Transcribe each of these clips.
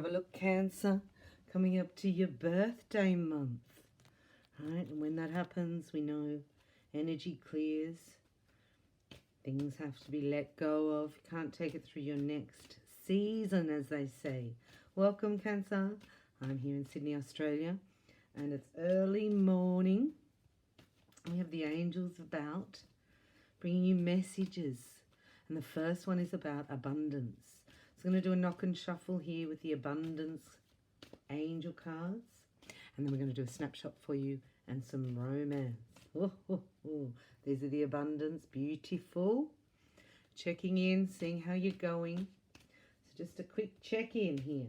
have a look, Cancer, coming up to your birthday month. Right, and when that happens, we know energy clears. Things have to be let go of. You can't take it through your next season, as they say. Welcome, Cancer. I'm here in Sydney, Australia, and it's early morning. We have the angels about, bringing you messages. And the first one is about abundance. So I'm going to do a knock and shuffle here with the abundance angel cards. And then we're going to do a snapshot for you and some romance. These are the abundance. Beautiful. Checking in, seeing how you're going. So just a quick check-in here.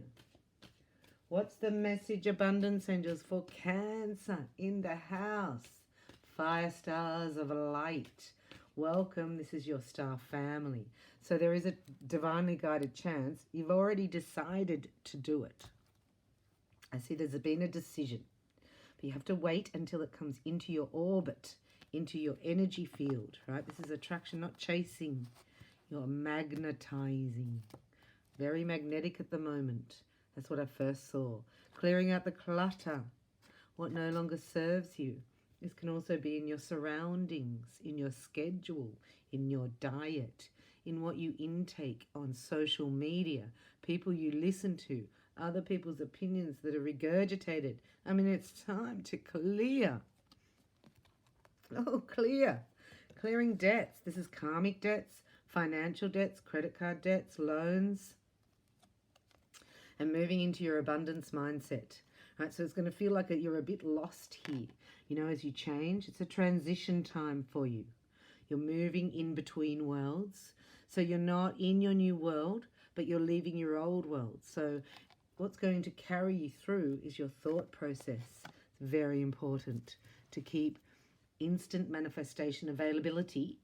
What's the message, abundance angels, for Cancer in the house? Fire stars of light. Welcome. This is your star family. So there is a divinely guided chance. You've already decided to do it. I see there's been a decision. But you have to wait until it comes into your orbit, into your energy field, right? This is attraction, not chasing. You're magnetizing. Very magnetic at the moment. That's what I first saw. Clearing out the clutter. What no longer serves you. This can also be in your surroundings, in your schedule, in your diet, in what you intake on social media, people you listen to, other people's opinions that are regurgitated. I mean, it's time to clear. Oh, clear. Clearing debts. This is karmic debts, financial debts, credit card debts, loans, and moving into your abundance mindset. Right, so it's going to feel like you're a bit lost here. You know, as you change, it's a transition time for you. You're moving in between worlds. So you're not in your new world, but you're leaving your old world. So what's going to carry you through is your thought process. It's very important to keep instant manifestation availability.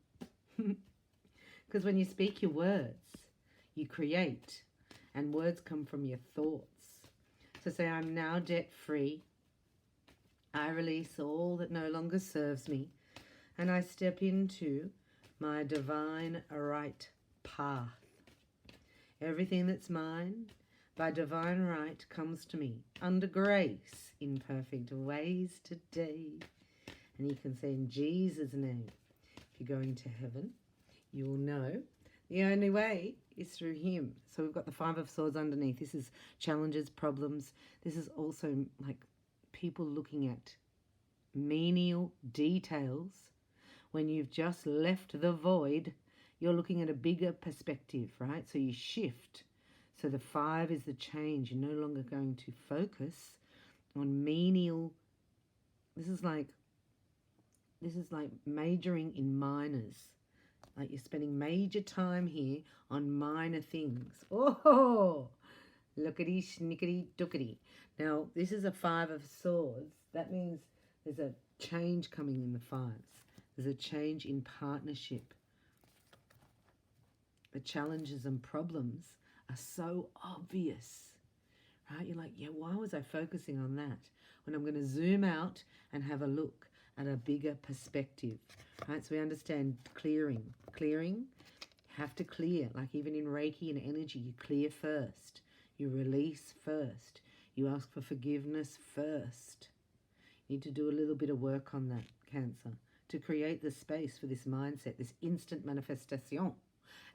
Because when you speak your words, you create. And words come from your thoughts. So say, I'm now debt-free. I release all that no longer serves me. And I step into my divine right path. Everything that's mine, by divine right, comes to me under grace in perfect ways today. And you can say, in Jesus' name, if you're going to heaven, you will know the only way is through him. So we've got the Five of Swords underneath. This is challenges, problems. This is also like people looking at menial details. When you've just left the void, you're looking at a bigger perspective, right? So you shift. So the 5 is the change. You're no longer going to focus on menial. This is like majoring in minors. Like you're spending major time here on minor things. Oh, lookity, snickety, dookity. Now, this is a 5 of Swords. That means there's a change coming in the 5s. There's a change in partnership. The challenges and problems are so obvious, right? You're like, yeah, why was I focusing on that? When I'm going to zoom out and have a look at a bigger perspective, right? So we understand clearing. Clearing, have to clear. Like even in Reiki and energy, you clear first. You release first. You ask for forgiveness first. You need to do a little bit of work on that, Cancer, to create the space for this mindset, this instant manifestation.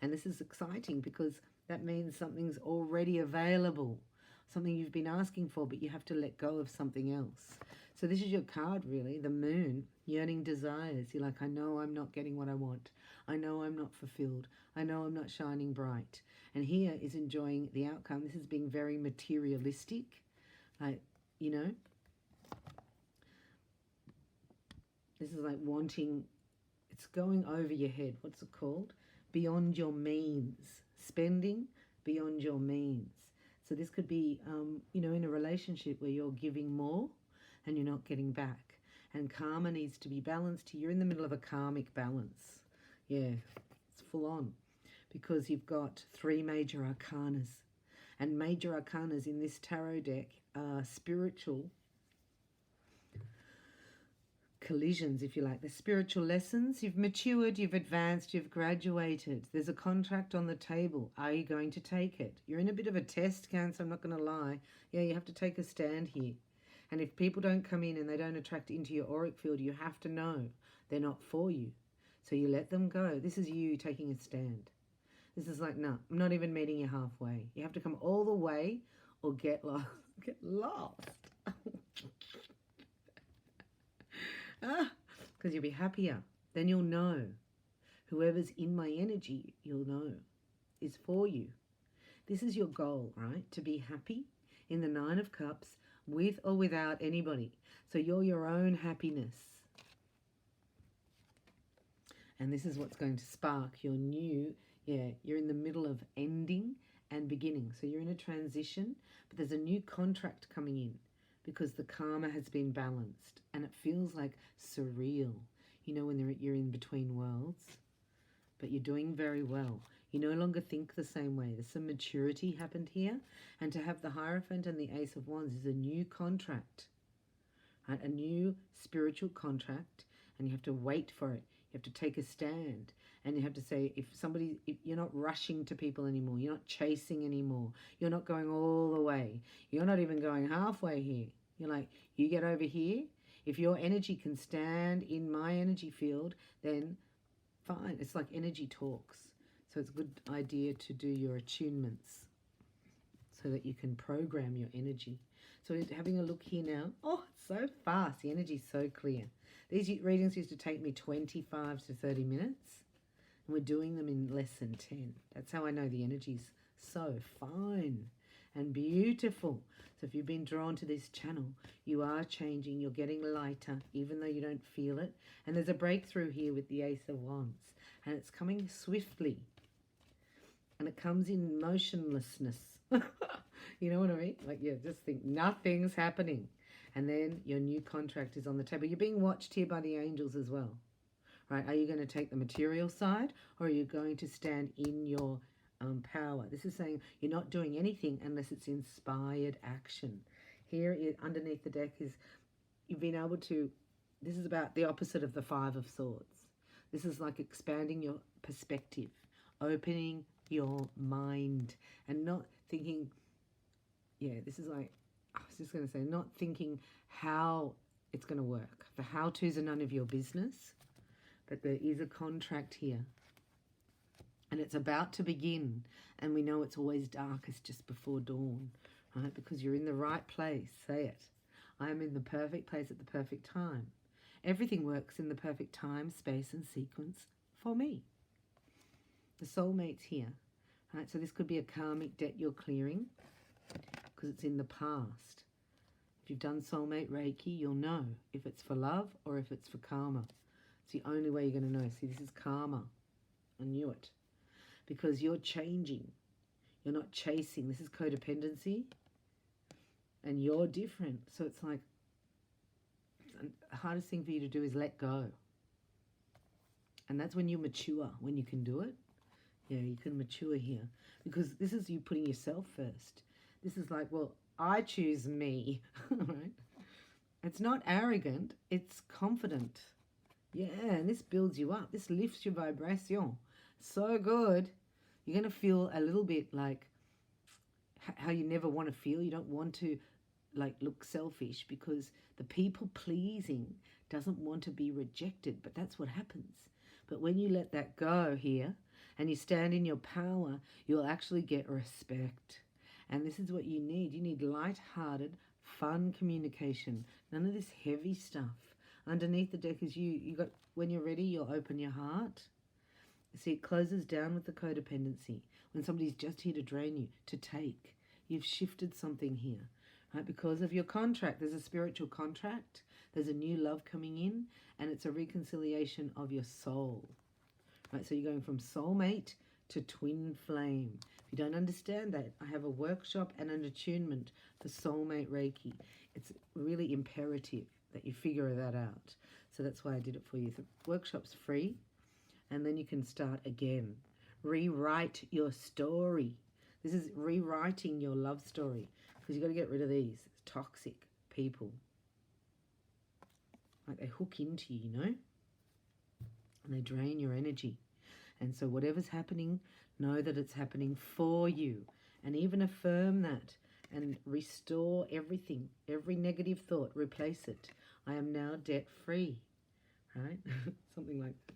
And this is exciting because that means something's already available, something you've been asking for, but you have to let go of something else. So this is your card, really, the Moon, yearning desires. You're like, I know I'm not getting what I want. I know I'm not fulfilled. I know I'm not shining bright. And here is enjoying the outcome. This is being very materialistic, like, you know. This is like wanting, it's going over your head. What's it called? Beyond your means. Spending beyond your means. So this could be, you know, in a relationship where you're giving more and you're not getting back. And karma needs to be balanced. You're in the middle of a karmic balance. Yeah, it's full on. Because you've got 3 major arcanas. And major arcanas in this tarot deck are spiritual, collisions, if you like, the spiritual lessons. You've matured, you've advanced, you've graduated. There's a contract on the table. Are you going to take it? You're in a bit of a test, Cancer, I'm not going to lie. Yeah, you have to take a stand here. And if people don't come in and they don't attract into your auric field, you have to know they're not for you. So you let them go. This is you taking a stand. This is like, no, I'm not even meeting you halfway. You have to come all the way or get lost. Get lost. Because you'll be happier. Then you'll know. Whoever's in my energy, you'll know, is for you. This is your goal, right? To be happy in the Nine of Cups with or without anybody. So you're your own happiness. And this is what's going to spark your new, you're in the middle of ending and beginning. So you're in a transition, but there's a new contract coming in because the karma has been balanced and it feels like surreal. You know, when you're in between worlds, but you're doing very well. You no longer think the same way. There's some maturity happened here. And to have the Hierophant and the Ace of Wands is a new contract, right? A new spiritual contract, and you have to wait for it. You have to take a stand. And you have to say, if you're not rushing to people anymore. You're not chasing anymore. You're not going all the way. You're not even going halfway here. You're like, you get over here. If your energy can stand in my energy field, then fine. It's like energy talks. So it's a good idea to do your attunements so that you can program your energy. So having a look here now. Oh, it's so fast. The energy's so clear. These readings used to take me 25 to 30 minutes. And we're doing them in less than 10. That's how I know the energy's so fine and beautiful. So if you've been drawn to this channel, you are changing. You're getting lighter, even though you don't feel it. And there's a breakthrough here with the Ace of Wands. And it's coming swiftly. And it comes in motionlessness. You know what I mean? Like, yeah, just think nothing's happening. And then your new contract is on the table. You're being watched here by the angels as well. Right? Are you going to take the material side, or are you going to stand in your power? This is saying you're not doing anything unless it's inspired action. Here underneath the deck is you've been able to, this is about the opposite of the Five of Swords. This is like expanding your perspective, opening your mind, and not thinking, this is like, I was just going to say, not thinking how it's going to work. The how-tos are none of your business, but there is a contract here. And it's about to begin. And we know it's always darkest just before dawn, right? Because you're in the right place. Say it. I am in the perfect place at the perfect time. Everything works in the perfect time, space, and sequence for me. The soulmate's here, right? So this could be a karmic debt you're clearing because it's in the past. If you've done soulmate Reiki, you'll know if it's for love or if it's for karma. It's the only way you're going to know. See, this is karma. I knew it. Because you're changing. You're not chasing. This is codependency. And you're different. So it's like, the hardest thing for you to do is let go. And that's when you mature, when you can do it. Yeah, you can mature here. Because this is you putting yourself first. This is like, well, I choose me. Right? It's not arrogant. It's confident. Yeah, and this builds you up. This lifts your vibration. So good. You're going to feel a little bit like how you never want to feel. You don't want to like look selfish because the people pleasing doesn't want to be rejected. But that's what happens. But when you let that go here and you stand in your power, you'll actually get respect. And this is what you need. You need light-hearted, fun communication. None of this heavy stuff. Underneath the deck is you got, when you're ready, you'll open your heart. See, it closes down with the codependency. When somebody's just here to drain you, to take. You've shifted something here, right? Because of your contract. There's a spiritual contract. There's a new love coming in, and it's a reconciliation of your soul. Right? So you're going from soulmate to twin flame. If you don't understand that, I have a workshop and an attunement for soulmate Reiki. It's really imperative that you figure that out. So that's why I did it for you. The workshop's free, and then you can start again. Rewrite your story. This is rewriting your love story because you've got to get rid of these toxic people. Like they hook into you, you know, and they drain your energy. And so whatever's happening, know that it's happening for you, and even affirm that and restore everything, every negative thought, replace it. I am now debt free, right? Something like that.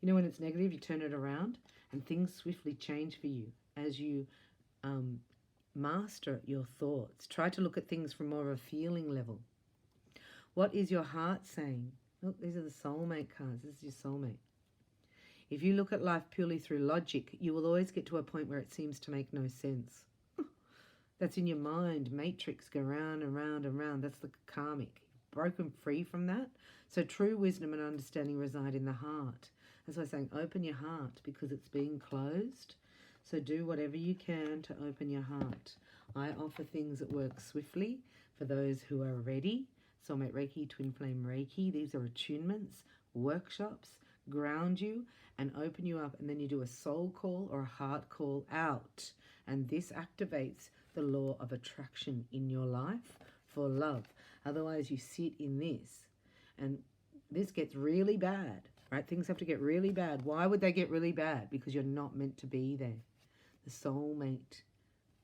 You know, when it's negative, you turn it around and things swiftly change for you as you master your thoughts. Try to look at things from more of a feeling level. What is your heart saying? Look, these are the soulmate cards. This is your soulmate. If you look at life purely through logic, you will always get to a point where it seems to make no sense. That's in your mind. Matrix, go round and round and round. That's the karmic. Broken free from that. So true wisdom and understanding reside in the heart. That's why I'm saying open your heart, because it's being closed. So do whatever you can to open your heart. I offer things that work swiftly for those who are ready. Soulmate Reiki, Twin Flame Reiki. These are attunements, workshops, ground you and open you up, and then you do a soul call or a heart call out. And this activates the law of attraction in your life for love. Otherwise you sit in this and this gets really bad, right? Things have to get really bad. Why would they get really bad? Because you're not meant to be there. The soulmate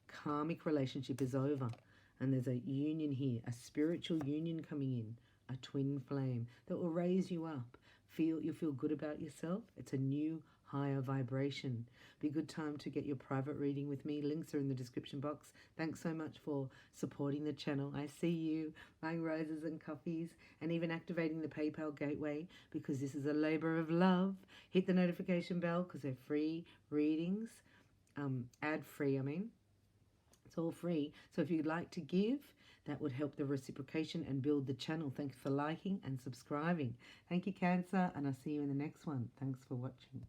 karmic relationship is over, and there's a union here, a spiritual union coming in, a twin flame that will raise you up. You'll feel good about yourself. It's a new higher vibration. Be a good time to get your private reading with me. Links are in the description box. Thanks so much for supporting the channel. I see you buying roses and coffees and even activating the PayPal gateway, because this is a labor of love. Hit the notification bell because they're free readings. Ad free, I mean. It's all free. So if you'd like to give, that would help the reciprocation and build the channel. Thanks for liking and subscribing. Thank you, Cancer, and I'll see you in the next one. Thanks for watching.